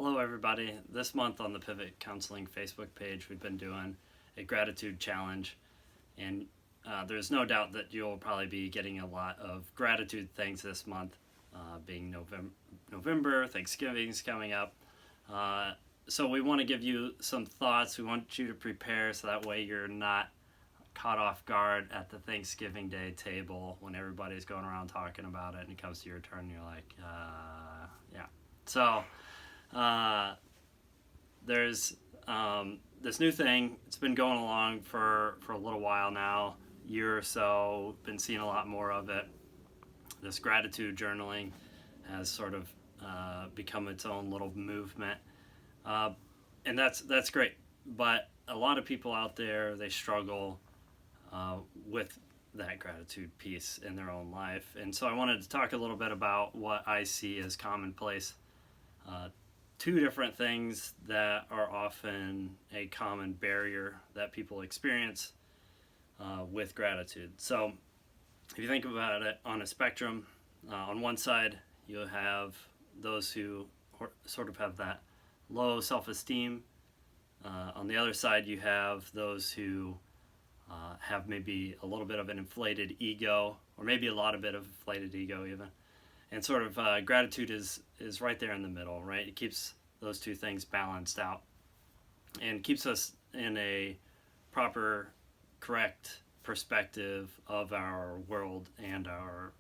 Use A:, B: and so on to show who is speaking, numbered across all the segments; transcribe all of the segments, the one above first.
A: Hello, everybody. This month on the Pivot Counseling Facebook page, we've been doing a gratitude challenge, and there's no doubt that you'll probably be getting a lot of gratitude things this month, being November, Thanksgiving's coming up. So we want to give you some thoughts. We want you to prepare so that way you're not caught off guard at the Thanksgiving Day table when everybody's going around talking about it and it comes to your turn and you're like, yeah. So there's this new thing. It's been going along for a little while now, year or so. Been seeing a lot more of it. This gratitude journaling has sort of become its own little movement, and that's great. But a lot of people out there, they struggle with that gratitude piece in their own life, and so I wanted to talk a little bit about what I see as commonplace. Two different things that are often a common barrier that people experience with gratitude. So, if you think about it on a spectrum, on one side you have those who sort of have that low self-esteem. On the other side, you have those who have maybe a little bit of an inflated ego, or maybe a lot of bit of inflated ego even. And sort of gratitude is right there in the middle, right? It keeps those two things balanced out and keeps us in a proper, correct perspective of our world and our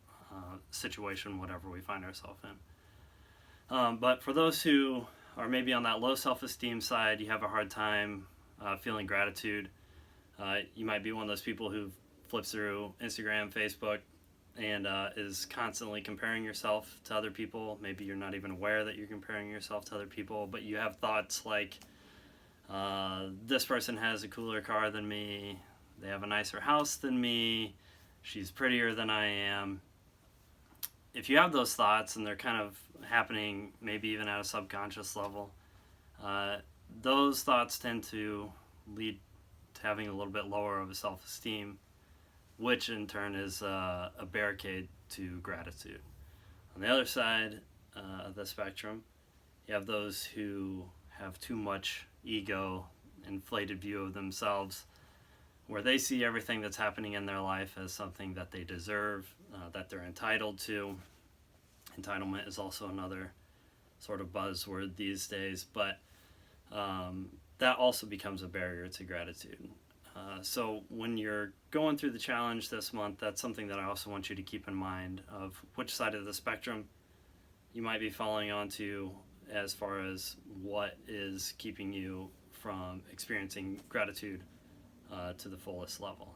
A: situation, whatever we find ourselves in. But for those who are maybe on that low self-esteem side, you have a hard time feeling gratitude. You might be one of those people who flips through Instagram, Facebook, and is constantly comparing yourself to other people. Maybe you're not even aware that you're comparing yourself to other people, but you have thoughts like, this person has a cooler car than me, they have a nicer house than me, she's prettier than I am. If you have those thoughts and they're kind of happening maybe even at a subconscious level, those thoughts tend to lead to having a little bit lower of a self-esteem, which in turn is a barricade to gratitude. On the other side of the spectrum, you have those who have too much ego, inflated view of themselves, where they see everything that's happening in their life as something that they deserve, that they're entitled to. Entitlement is also another sort of buzzword these days, but that also becomes a barrier to gratitude. So when you're going through the challenge this month, that's something that I also want you to keep in mind of which side of the spectrum you might be falling onto as far as what is keeping you from experiencing gratitude to the fullest level.